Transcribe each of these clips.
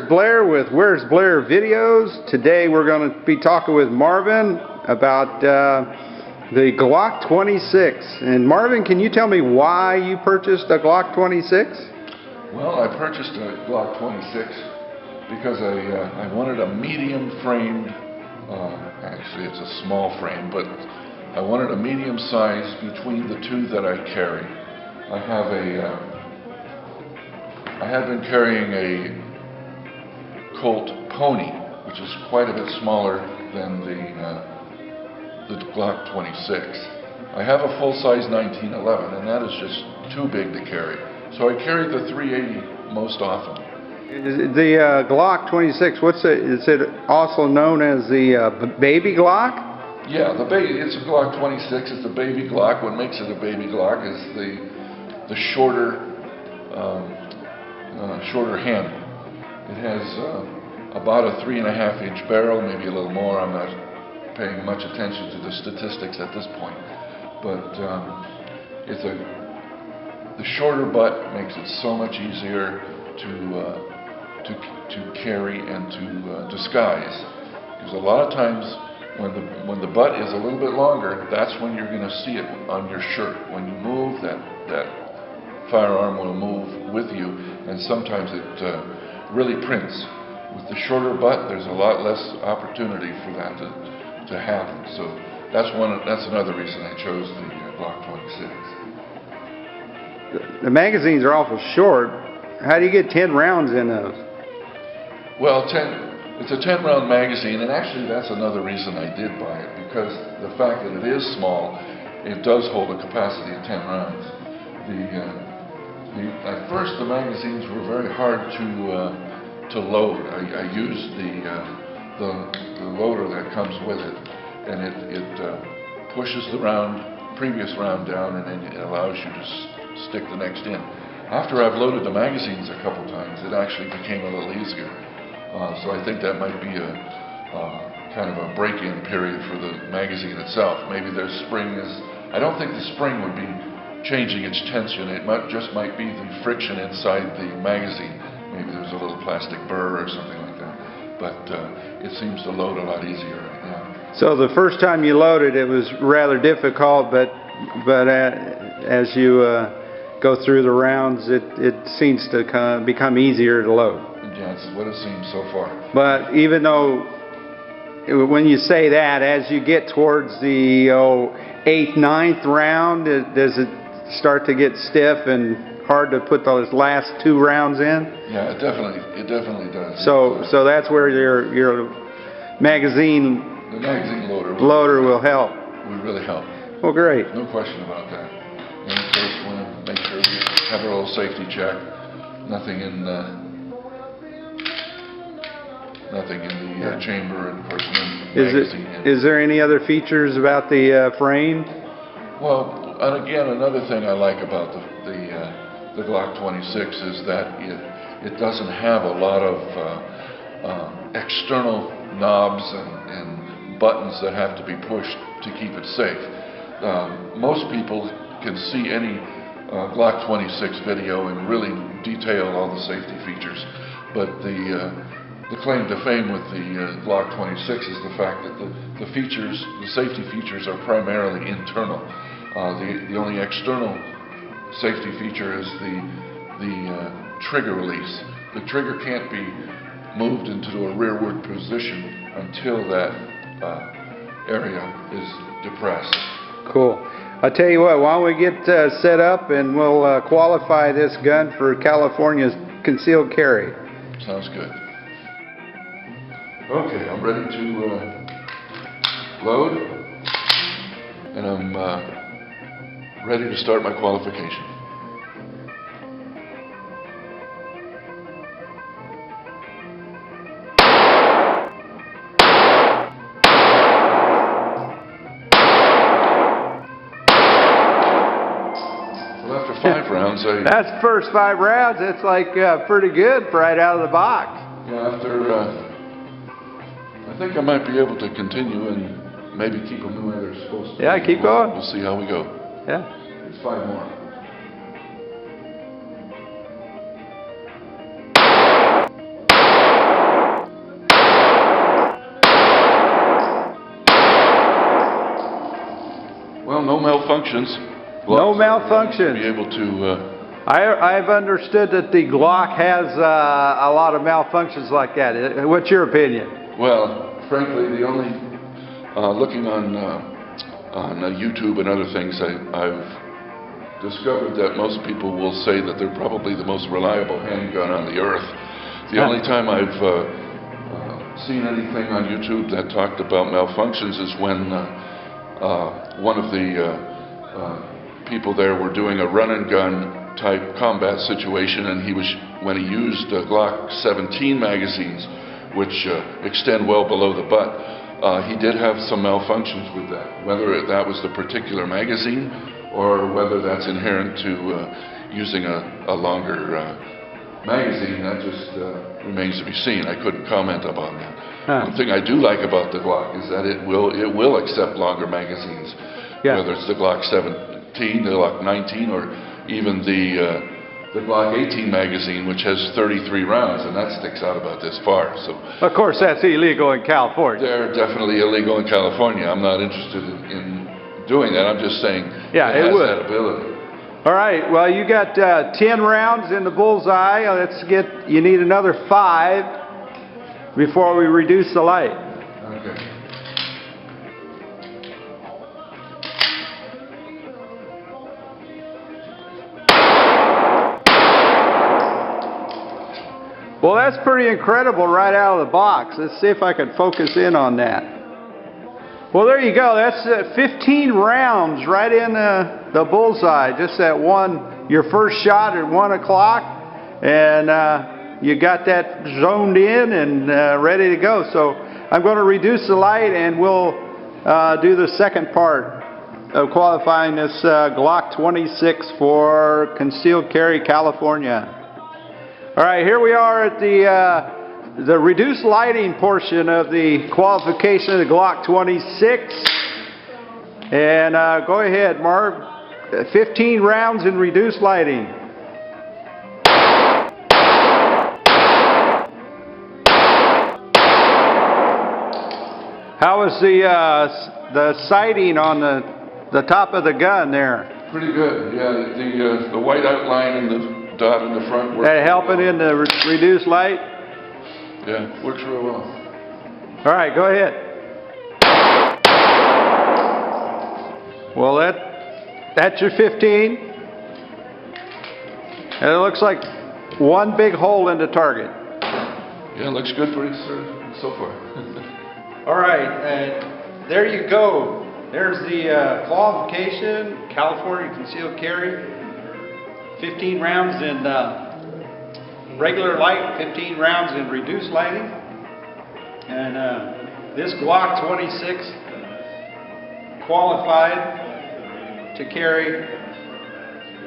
Blair with Where's Blair Videos. Today we're going to be talking with Marvin about the Glock 26. And Marvin, can you tell me why you purchased a Glock 26? Well, I purchased a Glock 26 because I wanted a medium framed, actually it's a small frame, but I wanted a medium size between the two that I carry. I have been carrying a Colt Pony, which is quite a bit smaller than the Glock 26. I have a full-size 1911, and that is just too big to carry. So I carry the 380 most often. The Glock 26, is it also known as the baby Glock? Yeah, it's a Glock 26. It's a baby Glock. What makes it a baby Glock is the shorter handle. It has about a 3.5-inch barrel, maybe a little more. I'm not paying much attention to the statistics at this point, but the shorter butt makes it so much easier to carry and to disguise. Because a lot of times when the butt is a little bit longer, that's when you're going to see it on your shirt. When you move, that firearm will move with you, and sometimes it really prints. With the shorter butt, there's a lot less opportunity for that to happen. So that's another reason I chose the Glock 26. The magazines are awful short. How do you get 10 rounds in those? Well, it's a 10-round magazine, and actually that's another reason I did buy it, because the fact that it is small, it does hold a capacity of 10 rounds. At first, the magazines were very hard to load. I used the loader that comes with it, and it pushes the previous round down, and then it allows you to stick the next in. After I've loaded the magazines a couple times, it actually became a little easier. So I think that might be a kind of a break-in period for the magazine itself. Maybe their spring I don't think the spring would be changing its tension. It might be the friction inside the magazine. Maybe there's a little plastic burr or something like that. But it seems to load a lot easier right now. So the first time you loaded, it was rather difficult, but as you go through the rounds, it seems to become easier to load. Yeah, that's what it seems so far. But even though, when you say that, as you get towards the 8th, 9th round, does it start to get stiff and hard to put those last 2 rounds in? Yeah, it definitely does. So that's where your magazine loader will help. Will really help. Well, great. No question about that. And of course, we want to make sure we have a little safety check. Nothing in the chamber, and of course, magazine. Is there any other features about the frame? Well, and again, another thing I like about the Glock 26 is that it doesn't have a lot of external knobs and buttons that have to be pushed to keep it safe. Most people can see any Glock 26 video and really detail all the safety features, but the claim to fame with the Glock 26 is the fact that the safety features are primarily internal. The only external safety feature is the trigger release. The trigger can't be moved into a rearward position until that area is depressed. Cool. I'll tell you what, why don't we get set up and we'll qualify this gun for California's concealed carry. Sounds good. Okay, I'm ready to load, and I'm ready to start my qualification. Well, after 5 rounds, That's first 5 rounds. It's like pretty good right out of the box. Yeah, I think I might be able to continue and maybe keep them the way they're supposed to. Yeah, keep going. We'll see how we go. Yeah. It's 5 more. Well, no malfunctions. No Be malfunctions. able to, I've understood that the Glock has a lot of malfunctions like that. What's your opinion? well, frankly, the only, looking on YouTube and other things, I've discovered that most people will say that they're probably the most reliable handgun on the earth. The only time I've seen anything on YouTube that talked about malfunctions is when one of the people there were doing a run and gun type combat situation, and when he used Glock 17 magazines, which extend well below the butt, he did have some malfunctions with that. Whether that was the particular magazine or whether that's inherent to using a longer magazine, that just remains to be seen. I couldn't comment upon that. One thing I do like about the Glock is that it will accept longer magazines, whether it's the Glock 17, the Glock 19, or even the Glock 18 magazine, which has 33 rounds, and that sticks out about this far. So, of course, that's illegal in California. They're definitely illegal in California. I'm not interested in doing that. I'm just saying it has that ability. All right, well, you got 10 rounds in the bullseye. You need another 5 before we reduce the light. Okay. Well, that's pretty incredible right out of the box. Let's see if I can focus in on that. Well, there you go. That's 15 rounds right in the bullseye. Just that one, your first shot at 1 o'clock, and you got that zoned in and ready to go. So I'm going to reduce the light, and we'll do the second part of qualifying this Glock 26 for concealed carry, California. All right, here we are at the reduced lighting portion of the qualification of the Glock 26. And go ahead, Marv. 15 rounds in reduced lighting. How was the sighting on the top of the gun there? Pretty good. Yeah, the white outline and the dot in the front works. That helping in the reduced light? Yeah, works real well. All right, go ahead. Well, that's your 15. And it looks like one big hole in the target. Yeah, it looks good for so far. All right, there you go. There's the qualification, California concealed carry. 15 rounds in regular light, 15 rounds in reduced lighting. And this Glock 26 qualified to carry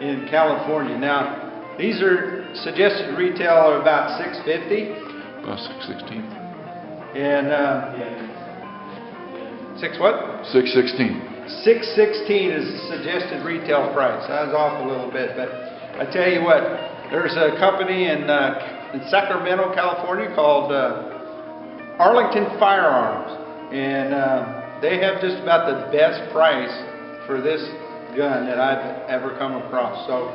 in California. Now, these are suggested retail of about $650. About $616. And six what? $616. $616 is the suggested retail price. I was off a little bit, but I tell you what, there's a company in Sacramento, California called Arlington Firearms, and they have just about the best price for this gun that I've ever come across. So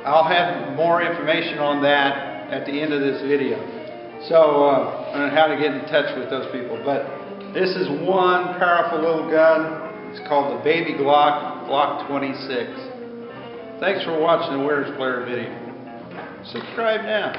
I'll have more information on that at the end of this video. So on how to get in touch with those people. But this is one powerful little gun. It's called the Baby Glock, Glock 26. Thanks for watching the Where's Blair video. Subscribe now.